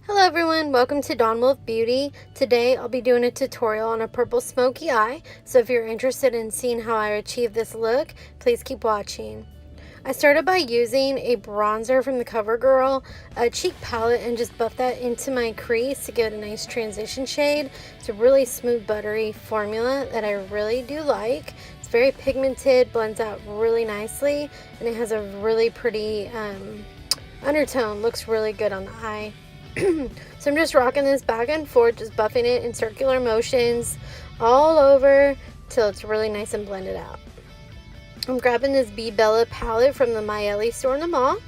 Hello everyone, welcome to Dawn Wolf Beauty. Today I'll be doing a tutorial on a purple smoky eye, so if you're interested in seeing how I achieve this look, please keep watching. I started by using a bronzer from the CoverGirl, a cheek palette, and just buff that into my crease to get a nice transition shade. It's a really smooth, buttery formula that I really do like. It's very pigmented, blends out really nicely, and it has a really pretty undertone. Looks really good on the eye. So I'm just rocking this back and forth, just buffing it in circular motions all over till it's really nice and blended out. I'm grabbing this Bee Bella palette from the Miele store in the mall.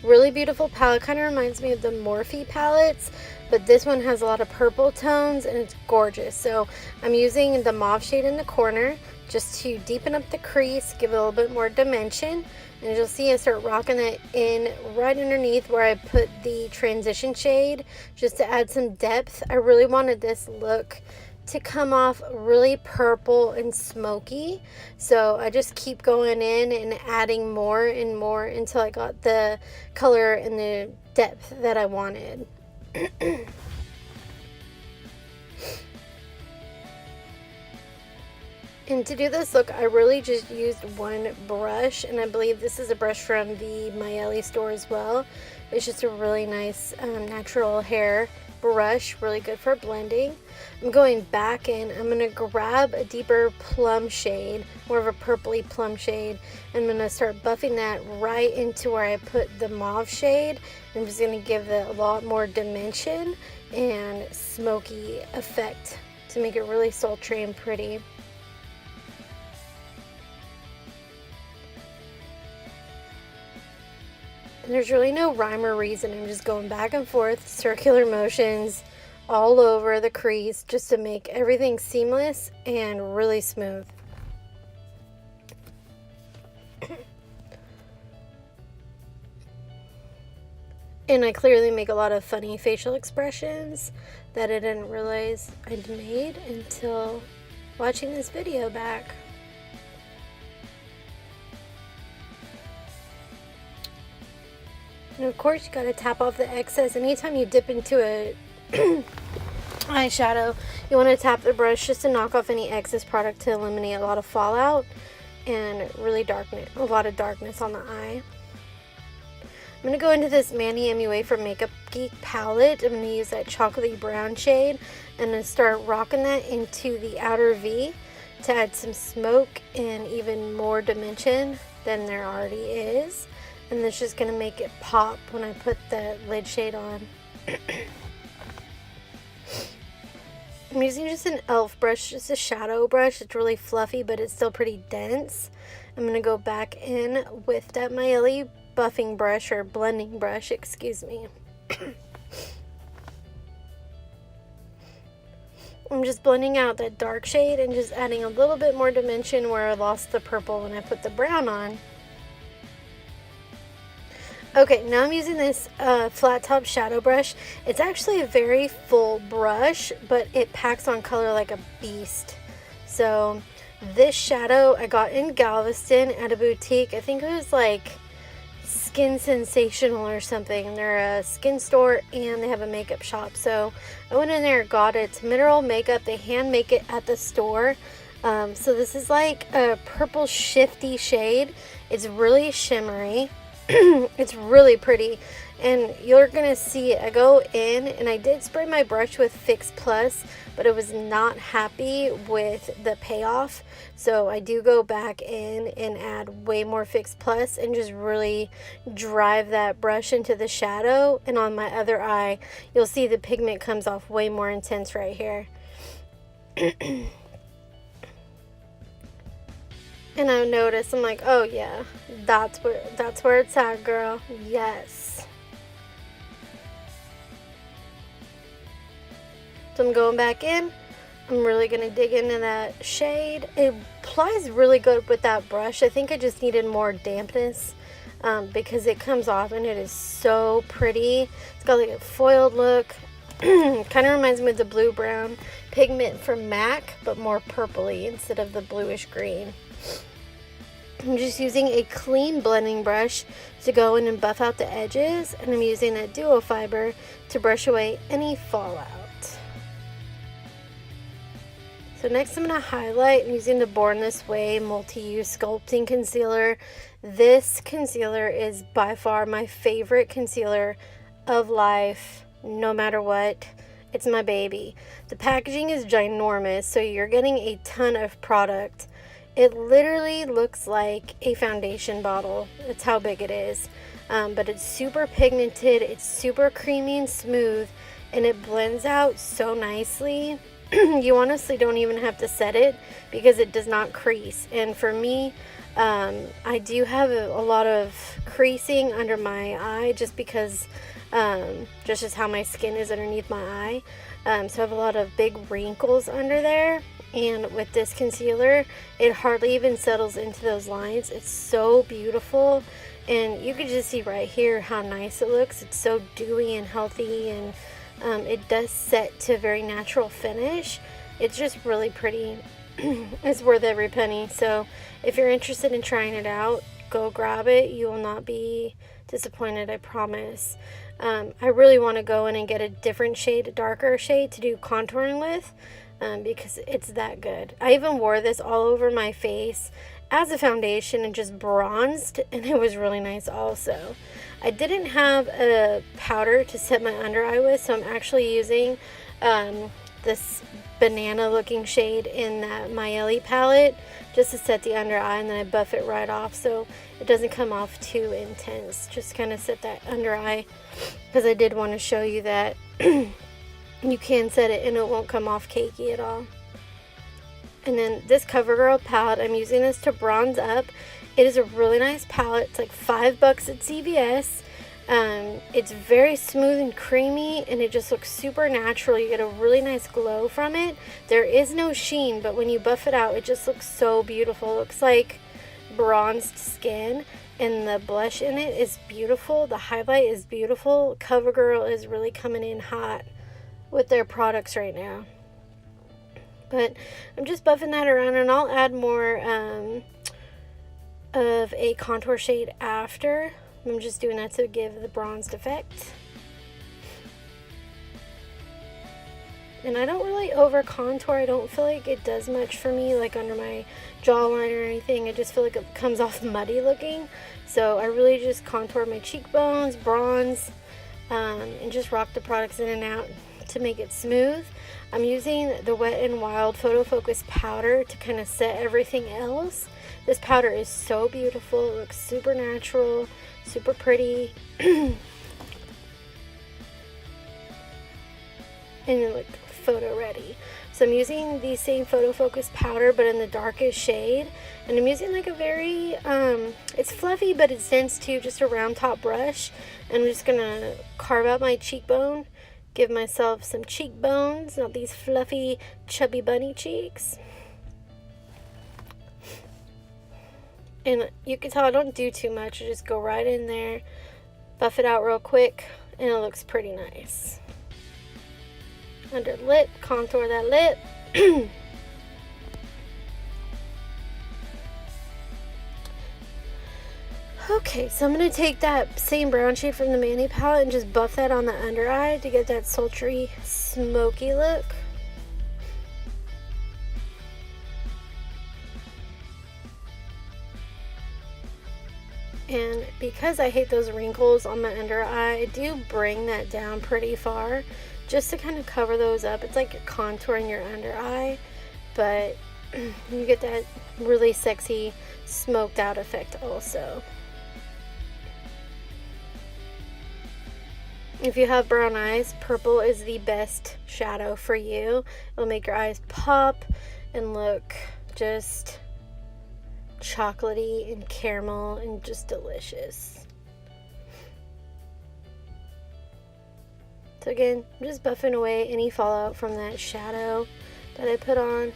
Really beautiful palette, kind of reminds me of the Morphe palettes, but this one has a lot of purple tones and it's gorgeous. So I'm using the mauve shade in the corner just to deepen up the crease, give it a little bit more dimension. And you'll see I start rocking it in right underneath where I put the transition shade just to add some depth. I really wanted this look to come off really purple and smoky, so I just keep going in and adding more and more until I got the color and the depth that I wanted. And to do this look, I really just used one brush, and I believe this is a brush from the Miele store as well. It's just a really nice natural hair brush, really good for blending. I'm going back in. I'm going to grab a deeper plum shade, more of a purpley plum shade. I'm going to start buffing that right into where I put the mauve shade. I'm just going to give it a lot more dimension and smoky effect to make it really sultry and pretty. And there's really no rhyme or reason. I'm just going back and forth, circular motions all over the crease just to make everything seamless and really smooth. And I clearly make a lot of funny facial expressions that I didn't realize I'd made until watching this video back. And of course you gotta tap off the excess. Anytime you dip into a eyeshadow, you want to tap the brush just to knock off any excess product to eliminate a lot of fallout and really darken a lot of darkness on the eye. I'm going to go into this Manny MUA from Makeup Geek palette. I'm going to use that chocolatey brown shade and then start rocking that into the outer V to add some smoke and even more dimension than there already is. And this is just going to make it pop when I put the lid shade on. I'm using just an e.l.f. brush, just a shadow brush. It's really fluffy, but it's still pretty dense. I'm going to go back in with that Miele buffing brush, or blending brush, excuse me. I'm just blending out that dark shade and just adding a little bit more dimension where I lost the purple when I put the brown on. Okay, now I'm using this flat top shadow brush. It's actually a very full brush, but it packs on color like a beast. So this shadow I got in Galveston at a boutique. I think it was like Skin Sensational or something. They're a skin store and they have a makeup shop. So I went in there, got it. It's mineral makeup. They hand make it at the store. So this is like a purple shifty shade. It's really shimmery. It's really pretty, and you're gonna see it. I go in and I did spray my brush with Fix Plus, but I was not happy with the payoff, so I do go back in and add way more Fix Plus and just really drive that brush into the shadow. And on my other eye you'll see the pigment comes off way more intense right here. And I noticed, I'm like, oh yeah, that's where it's at, girl. Yes. So I'm going back in. I'm really gonna dig into that shade. It applies really good with that brush. I think I just needed more dampness because it comes off and it is so pretty. It's got like a foiled look. Kind of reminds me of the blue brown pigment from MAC, but more purpley instead of the bluish green. I'm just using a clean blending brush to go in and buff out the edges, and I'm using that duo fiber to brush away any fallout. So next I'm going to highlight. I'm using the Born This Way Multi-Use Sculpting Concealer. This concealer is by far my favorite concealer of life, no matter what. It's my baby. The packaging is ginormous, so you're getting a ton of product. It literally looks like a foundation bottle. That's how big it is. But it's super pigmented, it's super creamy and smooth, and it blends out so nicely. You honestly don't even have to set it because it does not crease. And for me, I do have a lot of creasing under my eye just because just as how my skin is underneath my eye. So I have a lot of big wrinkles under there. And with this concealer, it hardly even settles into those lines. It's so beautiful. And you can just see right here how nice it looks. It's so dewy and healthy, and it does set to a very natural finish. It's just really pretty. It's worth every penny. So if you're interested in trying it out, go grab it. You will not be disappointed, I promise. I really want to go in and get a different shade, a darker shade to do contouring with, because it's that good. I even wore this all over my face as a foundation and just bronzed, and it was really nice also. I didn't have a powder to set my under eye with, so I'm actually using this banana looking shade in that Myeli palette just to set the under eye, and then I buff it right off so it doesn't come off too intense. Just kind of set that under eye because I did want to show you that you can set it and it won't come off cakey at all. And then this CoverGirl palette, I'm using this to bronze up. It is a really nice palette. It's like $5 at CVS. It's very smooth and creamy, and it just looks super natural. You get a really nice glow from it. There is no sheen, but when you buff it out, it just looks so beautiful. It looks like bronzed skin, and the blush in it is beautiful. The highlight is beautiful. CoverGirl is really coming in hot with their products right now. But I'm just buffing that around, and I'll add more of a contour shade after. I'm just doing that to give the bronzed effect. And I don't really over contour. I don't feel like it does much for me, like under my jawline or anything. I just feel like it comes off muddy looking. So I really just contour my cheekbones, bronze, and just rock the products in and out to make it smooth. I'm using the Wet n Wild Photo Focus powder to kind of set everything else. This powder is so beautiful. It looks super natural, super pretty. And it looks photo ready. So I'm using the same Photo Focus powder but in the darkest shade. And I'm using like a very, it's fluffy but it's dense too, just a round top brush. And I'm just going to carve out my cheekbone. Give myself some cheekbones, not these fluffy, chubby bunny cheeks. And you can tell I don't do too much. I just go right in there, buff it out real quick, and it looks pretty nice. Under lip, contour that lip. Okay, so I'm going to take that same brown shade from the Manny palette and just buff that on the under eye to get that sultry, smoky look. And because I hate those wrinkles on my under eye, I do bring that down pretty far just to kind of cover those up. It's like you're contouring your under eye, but you get that really sexy smoked out effect also. If you have brown eyes, purple is the best shadow for you. It'll make your eyes pop and look just chocolatey and caramel and just delicious. So again, I'm just buffing away any fallout from that shadow that I put on.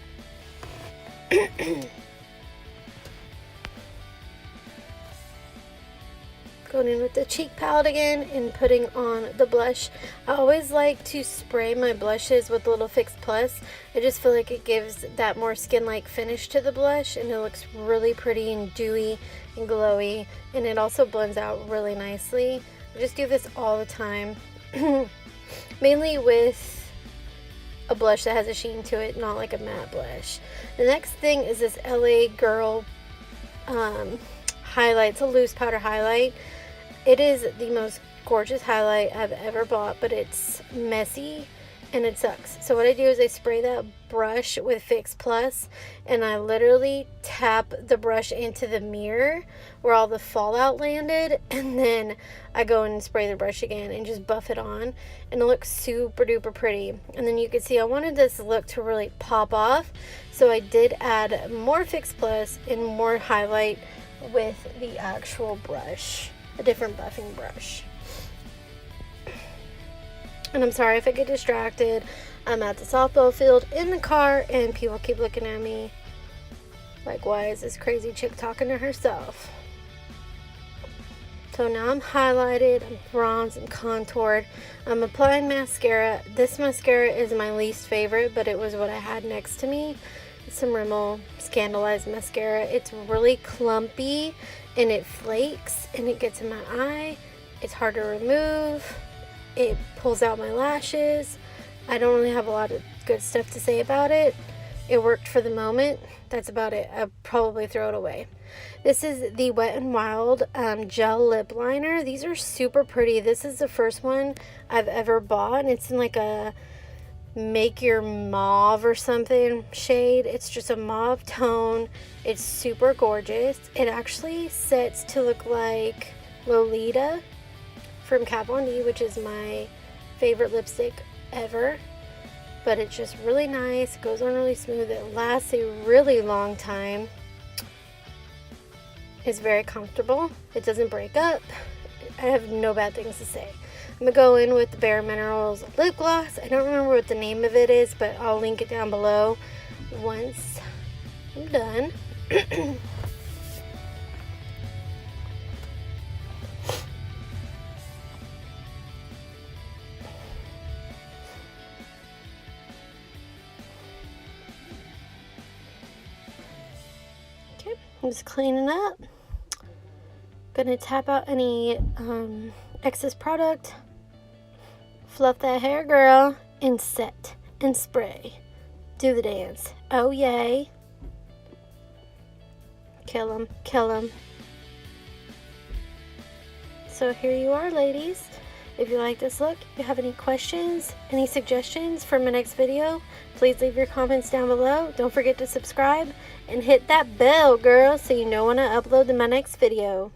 Going in with the cheek palette again and putting on the blush. I always like to spray my blushes with a little Fix Plus. I just feel like it gives that more skin-like finish to the blush, and it looks really pretty and dewy and glowy, and it also blends out really nicely. I just do this all the time, mainly with a blush that has a sheen to it, not like a matte blush. The next thing is this LA Girl highlight. It's a loose powder highlight. It is the most gorgeous highlight I've ever bought, but it's messy and it sucks. So what I do is I spray that brush with Fix Plus, and I literally tap the brush into the mirror where all the fallout landed, and then I go in and spray the brush again and just buff it on, and it looks super duper pretty. And then you can see I wanted this look to really pop off, so I did add more Fix Plus and more highlight with the actual brush, a different buffing brush. And I'm sorry if I get distracted. I'm at the softball field in the car and people keep looking at me like, why is this crazy chick talking to herself? So now I'm highlighted, I'm bronzed, I'm contoured. I'm applying mascara. This mascara is my least favorite, but it was what I had next to me. It's some Rimmel Scandalized mascara. It's really clumpy and it flakes and it gets in my eye. It's hard to remove. It pulls out my lashes. I don't really have a lot of good stuff to say about it. It worked for the moment. That's about it. I'll probably throw it away. This is the Wet n Wild gel lip liner. These are super pretty. This is the first one I've ever bought, and it's in like a Make Your Mauve or something shade. It's just a mauve tone. It's super gorgeous. It actually sets to look like Lolita from Kat Von D, which is my favorite lipstick ever. But it's just really nice. It goes on really smooth. It lasts a really long time. It's very comfortable. It doesn't break up. I have no bad things to say. I'm going to go in with the Bare Minerals lip gloss. I don't remember what the name of it is, but I'll link it down below once I'm done. I'm just cleaning up. Gonna tap out any excess product, fluff that hair, girl, and set and spray. Do the dance. Oh yay. Kill 'em, kill 'em. So here you are, ladies. If you like this look, if you have any questions, any suggestions for my next video, please leave your comments down below. Don't forget to subscribe and hit that bell, girl, so you know when I upload my next video.